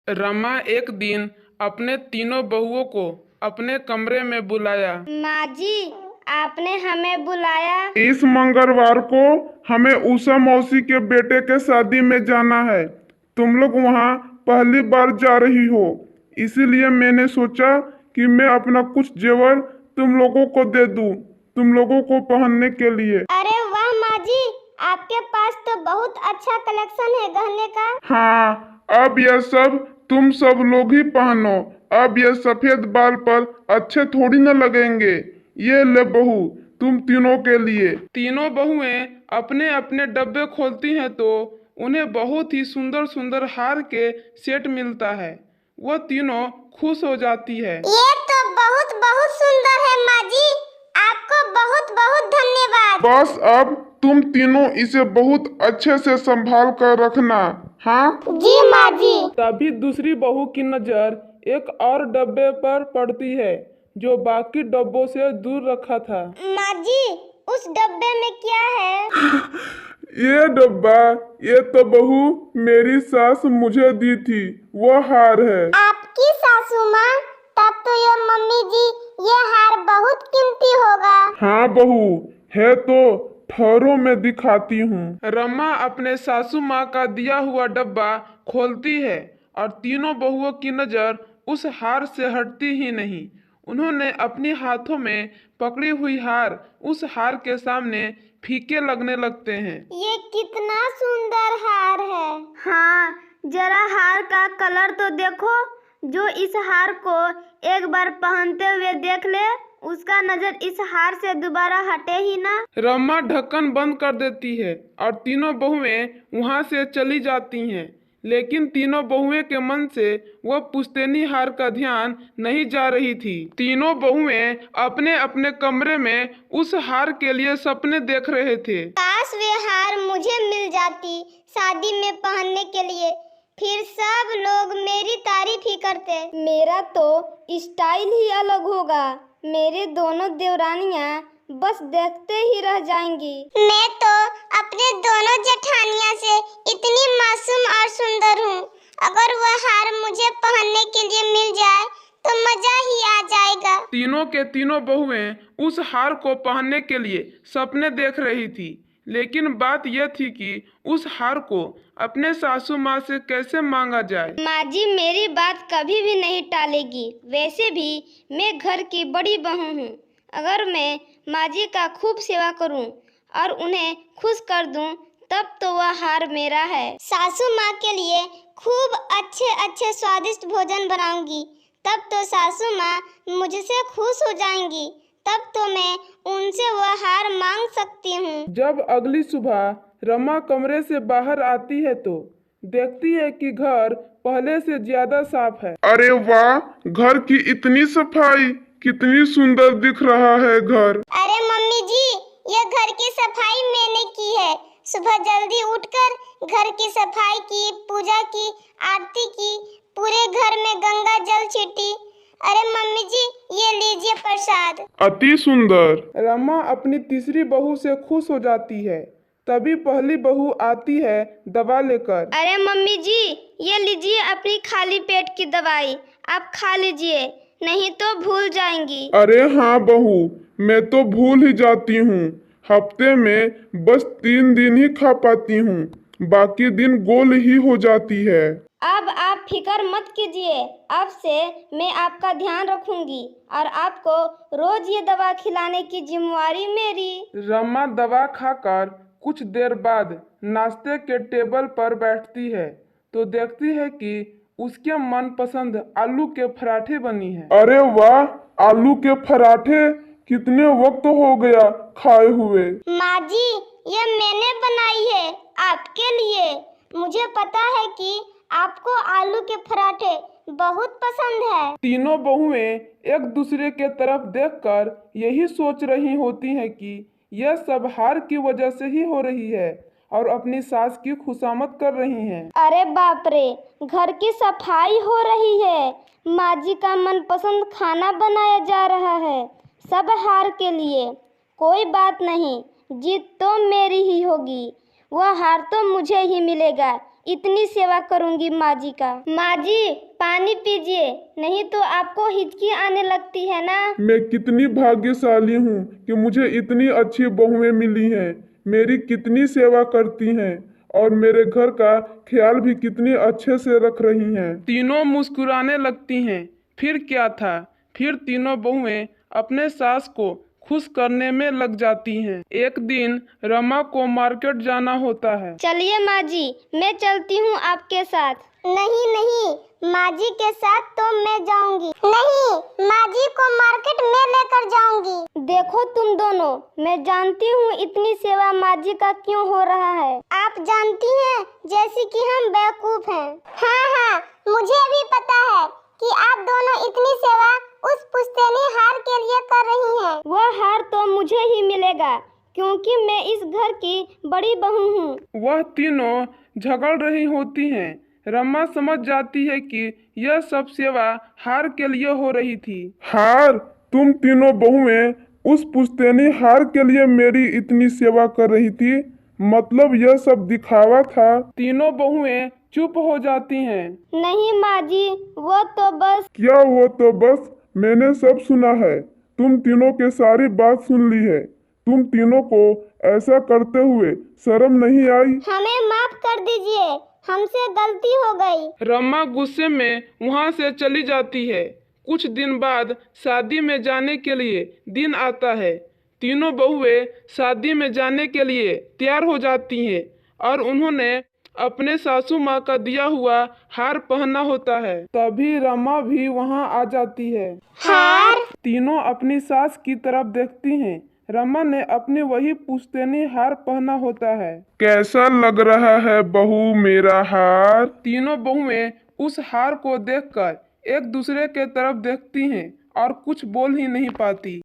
रमा एक दिन अपने तीनों बहुओं को अपने कमरे में बुलाया। माँ जी, आपने हमें बुलाया? इस मंगलवार को हमें उषा मौसी के बेटे के शादी में जाना है। तुम लोग वहाँ पहली बार जा रही हो, इसीलिए मैंने सोचा कि मैं अपना कुछ जेवर तुम लोगों को दे दूं, तुम लोगों को पहनने के लिए। अरे वाह माँ जी, आपके पास तो बहुत अच्छा कलेक्शन है गहने का। हाँ, अब यह सब तुम सब लोग ही पहनो। अब यह सफेद बाल पर अच्छे थोड़ी न लगेंगे। ये ले बहू, तुम तीनों के लिए। तीनों बहुएं अपने अपने डब्बे खोलती हैं तो उन्हें बहुत ही सुंदर सुंदर हार के सेट मिलता है। वह तीनों खुश हो जाती है। ये तो बहुत बहुत सुंदर है माँ जी, आपको बहुत बहुत धन्यवाद। बस अब तुम तीनों इसे बहुत अच्छे से संभाल कर रखना। हाँ जी माँ जी। तभी दूसरी बहू की नजर एक और डब्बे पर पड़ती है जो बाकी डब्बों से दूर रखा था। माँ जी, उस डब्बे में क्या है? ये डब्बा, ये तो बहू मेरी सास मुझे दी थी, वो हार है। आपकी सासू माँ? तब तो ये मम्मी जी, ये हार बहुत कीमती होगा। हाँ बहू, है तो ठहरो मैं दिखाती हूँ। रमा अपने सासू माँ का दिया हुआ डब्बा खोलती है और तीनों बहुओं की नजर उस हार से हटती ही नहीं। उन्होंने अपने हाथों में पकड़ी हुई हार उस हार के सामने फीके लगने लगते हैं। ये कितना सुंदर हार है। हाँ, जरा हार का कलर तो देखो। जो इस हार को एक बार पहनते हुए देख ले, उसका नजर इस हार से दोबारा हटे ही ना। रमा ढक्कन बंद कर देती है और तीनों बहुएं वहां से चली जाती हैं। लेकिन तीनों बहुएं के मन से वह पुश्तैनी हार का ध्यान नहीं जा रही थी। तीनों बहुएं अपने अपने कमरे में उस हार के लिए सपने देख रहे थे। काश वे हार मुझे मिल जाती शादी में पहनने के लिए, फिर सब लोग मेरी तारीफ ही करते। मेरा तो स्टाइल ही अलग होगा। मेरे दोनों देवरानियां बस देखते ही रह जाएंगी। मैं तो अपने दोनों जेठानियां से इतनी मासूम और सुंदर हूँ। अगर वह हार मुझे पहनने के लिए मिल जाए तो मजा ही आ जाएगा। तीनों के तीनों बहुएं उस हार को पहनने के लिए सपने देख रही थी। लेकिन बात यह थी कि उस हार को अपने सासू माँ से कैसे मांगा जाए। माँ जी मेरी बात कभी भी नहीं टालेगी। वैसे भी मैं घर की बड़ी बहू हूँ। अगर मैं माँ जी का खूब सेवा करूँ और उन्हें खुश कर दूँ, तब तो वह हार मेरा है। सासू माँ के लिए खूब अच्छे अच्छे स्वादिष्ट भोजन बनाऊंगी, तब तो सासू माँ मुझसे खुश हो जाएंगी। तब तो मैं उनसे वह हार मांग सकती हूँ। जब अगली सुबह रमा कमरे से बाहर आती है तो देखती है कि घर पहले से ज्यादा साफ है। अरे वाह, घर की इतनी सफाई, कितनी सुंदर दिख रहा है घर। अरे मम्मी जी, ये घर की सफाई मैंने की है। सुबह जल्दी उठकर घर की सफाई की, पूजा की, आरती की, पूरे घर में गंगा जल छीटी। अरे मम्मी जी, ये लीजिए प्रसाद। अति सुंदर। रमा अपनी तीसरी बहू से खुश हो जाती है। तभी पहली बहू आती है दवा लेकर। अरे मम्मी जी, ये लीजिए अपनी खाली पेट की दवाई, आप खा लीजिए, नहीं तो भूल जाएंगी। अरे हाँ बहू, मैं तो भूल ही जाती हूँ। हफ्ते में बस 3 दिन ही खा पाती हूँ, बाकी दिन गोल ही हो जाती है। अब आप फिक्र मत कीजिए। अब से मैं आपका ध्यान रखूंगी और आपको रोज ये दवा खिलाने की जिम्मेवारी मेरी। रमा दवा खाकर कुछ देर बाद नाश्ते के टेबल पर बैठती है तो देखती है कि उसके मनपसंद आलू के पराठे बनी है। अरे वाह, आलू के पराठे, कितने वक्त हो गया खाए हुए। माँ जी, ये मैंने बनाई है आपके लिए। मुझे पता है कि आपको आलू के पराठे बहुत पसंद है। तीनों बहुएं एक दूसरे के तरफ देखकर यही सोच रही होती हैं कि यह सब हार की वजह से ही हो रही है और अपनी सास की खुशामद कर रही हैं। अरे बाप रे, घर की सफाई हो रही है, माँ जी का मनपसंद खाना बनाया जा रहा है, सब हार के लिए। कोई बात नहीं, जीत तो मेरी ही होगी। वह हार तो मुझे ही मिलेगा, इतनी सेवा करूंगी माँ जी का। माँ जी पानी पीजिए, नहीं तो आपको हिचकी आने लगती है ना। मैं कितनी भाग्यशाली हूँ कि मुझे इतनी अच्छी बहुएं मिली हैं। मेरी कितनी सेवा करती हैं और मेरे घर का ख्याल भी कितनी अच्छे से रख रही हैं। तीनों मुस्कुराने लगती हैं। फिर क्या था, फिर तीनों बहुएं अपने सास को खुश करने में लग जाती हैं। एक दिन रमा को मार्केट जाना होता है। चलिए माँ जी, मैं चलती हूँ आपके साथ। नहीं नहीं, माँ जी के साथ तो मैं जाऊंगी। नहीं, माँ जी को मार्केट में लेकर जाऊंगी। देखो तुम दोनों, मैं जानती हूँ इतनी सेवा माँ जी का क्यों हो रहा है। आप जानती हैं जैसे कि हम बेवकूफ हैं। हाँ हाँ, मुझे भी पता है कि आप दोनों इतनी सेवा उस पुश्तैनी हार के लिए कर रही हैं। वह हार तो मुझे ही मिलेगा, क्योंकि मैं इस घर की बड़ी बहू हूँ। वह तीनों झगड़ रही होती हैं। रमा समझ जाती है कि यह सब सेवा हार के लिए हो रही थी। हार? तुम तीनों बहुएं उस पुश्तैनी हार के लिए मेरी इतनी सेवा कर रही थी? मतलब यह सब दिखावा था? तीनों बहुएं चुप हो जाती हैं। नहीं माँ जी, वो तो बस। क्या वो तो बस? मैंने सब सुना है। तुम तीनों के सारी बात सुन ली है। तुम तीनों को ऐसा करते हुए शर्म नहीं आई? हमें माफ कर दीजिए, हमसे गलती हो गई। रमा गुस्से में वहां से चली जाती है। कुछ दिन बाद शादी में जाने के लिए दिन आता है। तीनों बहुएं शादी में जाने के लिए तैयार हो जाती हैं और उन्होंने अपने सासू माँ का दिया हुआ हार पहना होता है। तभी रमा भी वहां आ जाती है। हार? तीनों अपनी सास की तरफ देखती हैं। रमा ने अपनी वही पुश्तैनी हार पहना होता है। कैसा लग रहा है बहू मेरा हार? तीनों बहुएं उस हार को देखकर एक दूसरे के तरफ देखती हैं और कुछ बोल ही नहीं पाती।